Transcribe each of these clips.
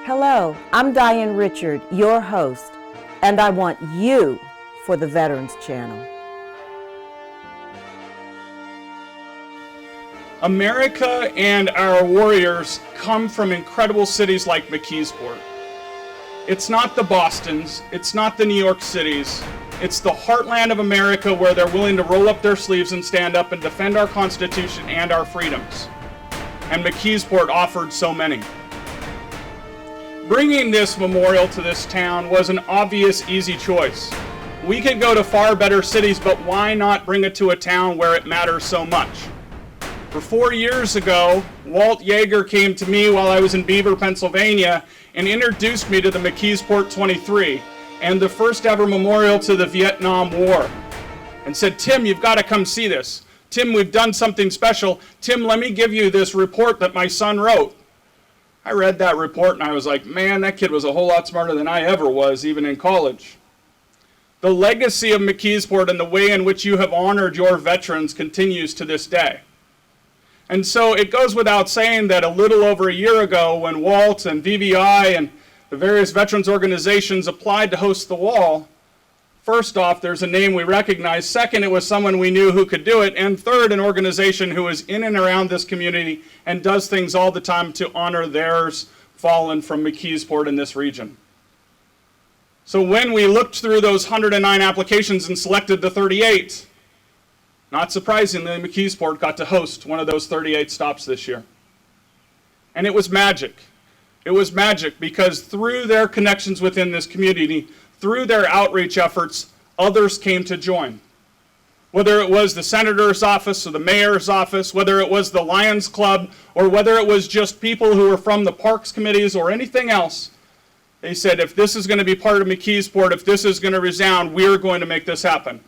Hello, I'm Diane Richard, your host, and I want you for the Veterans Channel. America and our warriors come from incredible cities like McKeesport. It's not the Bostons, it's not the New York Cities, it's the heartland of America where they're willing to roll up their sleeves and stand up and defend our Constitution and our freedoms. And McKeesport offered so many. Bringing this memorial to this town was an obvious, easy choice. We could go to far better cities, but why not bring it to a town where it matters so much? For 4 years ago, Walt Yager came to me while I was in Beaver, Pennsylvania, and introduced me to the McKeesport 23 and the first ever memorial to the Vietnam War, and said, "Tim, you've got to come see this. Tim, we've done something special. Tim, let me give you this report that my son wrote." I read that report and I was like, man, that kid was a whole lot smarter than I ever was, even in college. The legacy of McKeesport and the way in which you have honored your veterans continues to this day. And so it goes without saying that a little over a year ago, when Walt and VVI and the various veterans organizations applied to host the wall, first off, there's a name we recognize. Second, it was someone we knew who could do it. And third, an organization who is in and around this community and does things all the time to honor theirs fallen from McKeesport in this region. So when we looked through those 109 applications and selected the 38, not surprisingly, McKeesport got to host one of those 38 stops this year. And it was magic. It was magic because through their connections within this community, through their outreach efforts, others came to join. Whether it was the senator's office or the mayor's office, whether it was the Lions Club, or whether it was just people who were from the parks committees or anything else, they said, if this is going to be part of McKeesport, if this is going to resound, we're going to make this happen.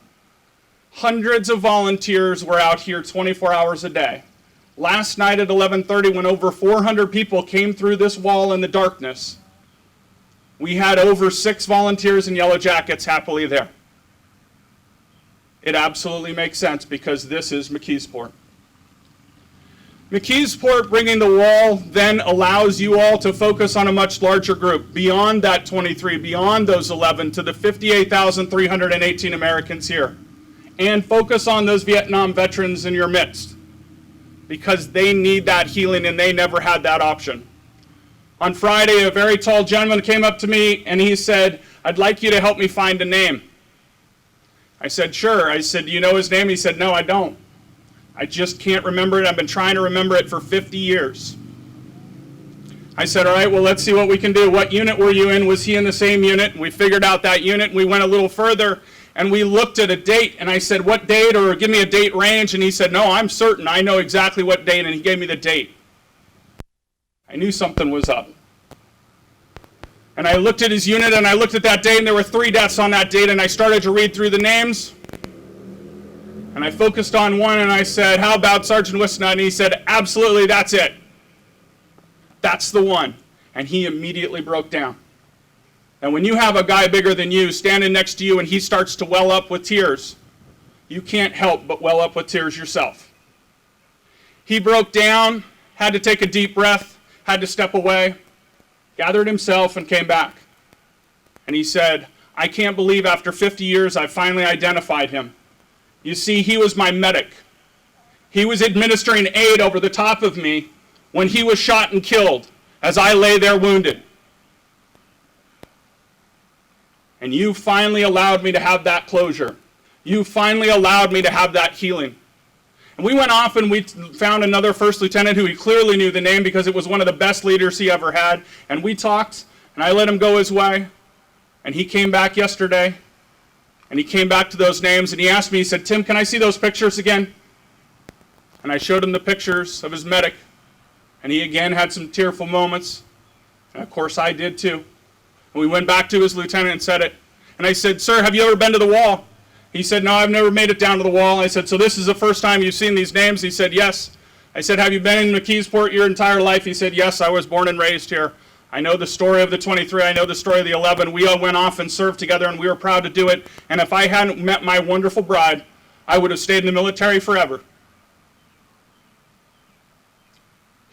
Hundreds of volunteers were out here 24 hours a day. Last night at 11:30, when over 400 people came through this wall in the darkness, we had over 6 volunteers in yellow jackets happily there. It absolutely makes sense because this is McKeesport. McKeesport bringing the wall then allows you all to focus on a much larger group, beyond that 23, beyond those 11, to the 58,318 Americans here. And focus on those Vietnam veterans in your midst, because they need that healing and they never had that option. On Friday, a very tall gentleman came up to me and he said, "I'd like you to help me find a name." I said, "Sure." I said, "Do you know his name?" He said, "No, I don't. I just can't remember it. I've been trying to remember it for 50 years. I said, "All right, well, let's see what we can do. What unit were you in?" Was he in the same unit? And we figured out that unit and we went a little further and we looked at a date and I said, "What date?" or "Give me a date range." And he said, "No, I'm certain. I know exactly what date." And he gave me the date. I knew something was up. And I looked at his unit and I looked at that date and there were 3 deaths on that date and I started to read through the names. And I focused on one and I said, "How about Sergeant Wisnut?" And he said, "Absolutely, that's it. That's the one." And he immediately broke down. And when you have a guy bigger than you standing next to you and he starts to well up with tears, you can't help but well up with tears yourself. He broke down, had to take a deep breath, had to step away, gathered himself and came back. And he said, "I can't believe after 50 years I finally identified him. You see, he was my medic. He was administering aid over the top of me when he was shot and killed as I lay there wounded. And you finally allowed me to have that closure. You finally allowed me to have that healing." And we went off and we found another first lieutenant who he clearly knew the name because it was one of the best leaders he ever had. And we talked and I let him go his way. And he came back yesterday and he came back to those names and he asked me, he said, "Tim, can I see those pictures again?" And I showed him the pictures of his medic. And he again had some tearful moments. And of course I did too. And we went back to his lieutenant and said it. And I said, "Sir, have you ever been to the wall?" He said, "No, I've never made it down to the wall." I said, "So this is the first time you've seen these names?" He said, "Yes." I said, "Have you been in McKeesport your entire life?" He said, "Yes, I was born and raised here. I know the story of the 23. I know the story of the 11. We all went off and served together and we were proud to do it. And if I hadn't met my wonderful bride, I would have stayed in the military forever."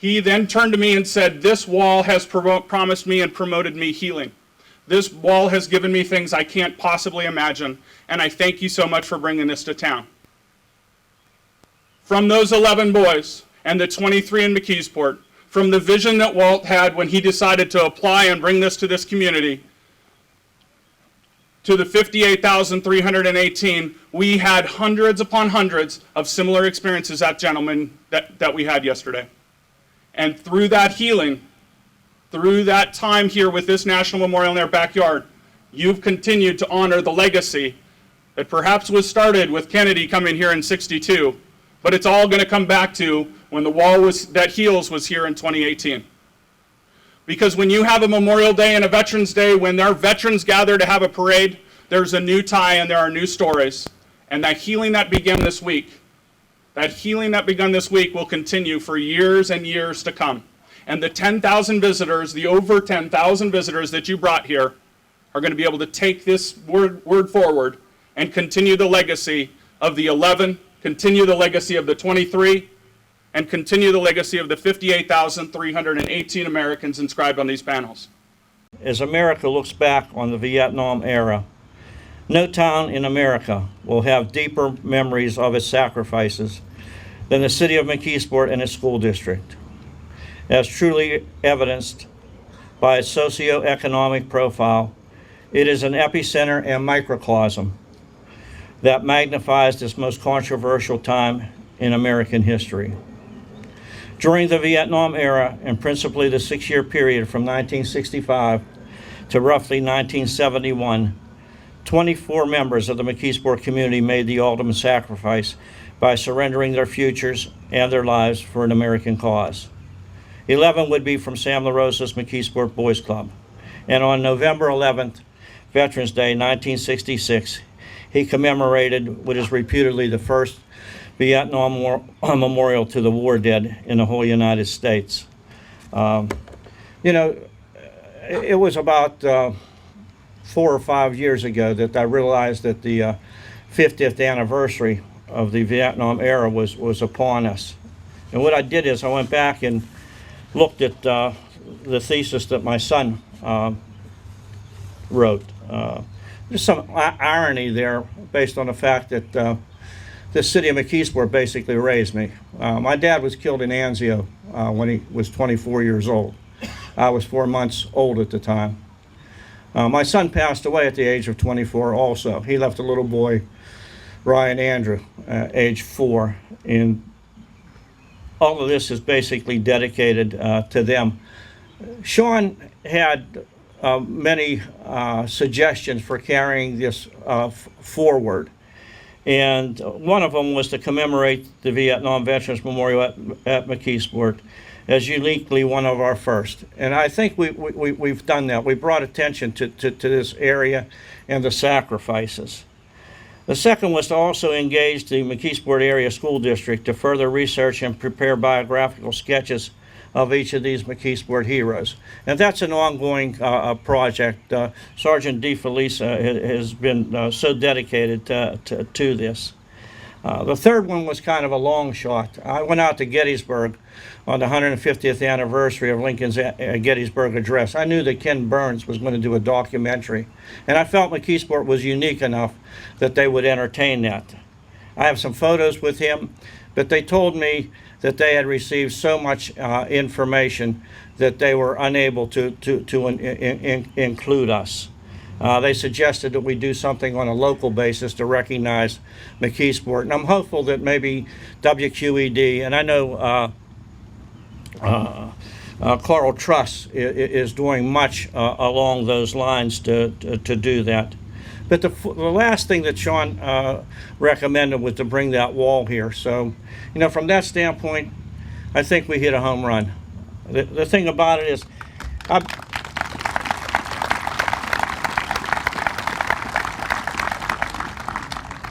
He then turned to me and said, "This wall has promised me and promoted me healing. This wall has given me things I can't possibly imagine, and I thank you so much for bringing this to town." From those 11 boys and the 23 in McKeesport, from the vision that Walt had when he decided to apply and bring this to this community, to the 58,318, we had hundreds upon hundreds of similar experiences that gentleman that we had yesterday. And through that healing, through that time here with this National Memorial in their backyard, you've continued to honor the legacy that perhaps was started with Kennedy coming here in '62, but it's all going to come back to when the wall that heals was here in 2018. Because when you have a Memorial Day and a Veterans Day, when our veterans gather to have a parade, there's a new tie and there are new stories. And that healing that began this week, will continue for years and years to come. And the 10,000 visitors, the over 10,000 visitors that you brought here, are going to be able to take this word forward and continue the legacy of the 11, continue the legacy of the 23, and continue the legacy of the 58,318 Americans inscribed on these panels. As America looks back on the Vietnam era, no town in America will have deeper memories of its sacrifices than the city of McKeesport and its school district, as truly evidenced by its socioeconomic profile. It is an epicenter and microcosm that magnifies this most controversial time in American history. During the Vietnam era, and principally the 6-year period from 1965 to roughly 1971, 24 members of the McKeesport community made the ultimate sacrifice by surrendering their futures and their lives for an American cause. 11 would be from Sam LaRosa's McKeesport Boys Club. And on November 11th, Veterans Day, 1966, he commemorated what is reputedly the first Vietnam memorial to the war dead in the whole United States. It was about 4 or 5 years ago that I realized that the 50th anniversary of the Vietnam era was upon us. And what I did is I went back and looked at the thesis that my son wrote. There's some irony there based on the fact that the city of McKeesport basically raised me. My dad was killed in Anzio when he was 24 years old. I was 4 months old at the time. My son passed away at the age of 24 also. He left a little boy, Ryan Andrew, age 4. And all of this is basically dedicated to them. Sean had many suggestions for carrying this forward. And one of them was to commemorate the Vietnam Veterans Memorial at McKeesport as uniquely one of our first. And I think we've done that. We brought attention to this area and the sacrifices. The second was to also engage the McKeesport Area School District to further research and prepare biographical sketches of each of these McKeesport heroes. And that's an ongoing project. Sergeant DeFelice has been so dedicated to this. The third one was kind of a long shot. I went out to Gettysburg on the 150th anniversary of Lincoln's Gettysburg Address. I knew that Ken Burns was going to do a documentary, and I felt McKeesport was unique enough that they would entertain that. I have some photos with him, but they told me that they had received so much information that they were unable to include us. They suggested that we do something on a local basis to recognize McKeesport, and I'm hopeful that maybe WQED, and I know Carl Truss is doing much along those lines to do that. But the last thing that Sean recommended was to bring that wall here. So, from that standpoint, I think we hit a home run. The thing about it is,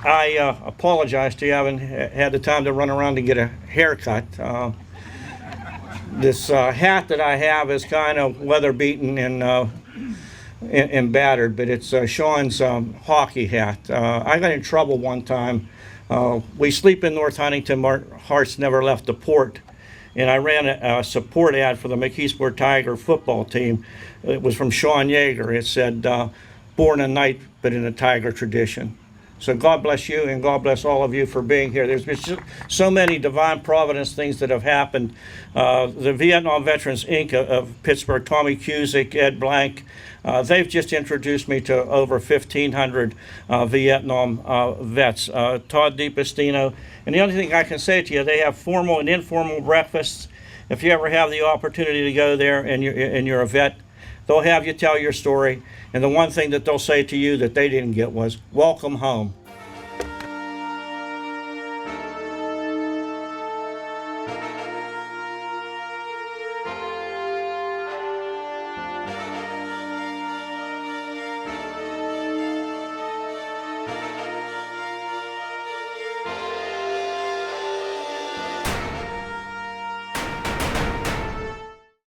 I apologize to you. I haven't had the time to run around and get a haircut. This hat that I have is kind of weather beaten and battered, but it's Sean's hockey hat. I got in trouble one time. We sleep in North Huntington. Our hearts never left the port, and I ran a support ad for the McKeesport Tiger football team. It was from Walt Yager. It said, born a knight, but in a tiger tradition. So God bless you, and God bless all of you for being here. There's been so many divine providence things that have happened. The Vietnam Veterans Inc. of Pittsburgh, Tommy Cusick, Ed Blank, they've just introduced me to over 1,500 Vietnam vets. Todd DiPastino. And the only thing I can say to you, they have formal and informal breakfasts. If you ever have the opportunity to go there and you're a vet, they'll have you tell your story. And the one thing that they'll say to you that they didn't get was, welcome home.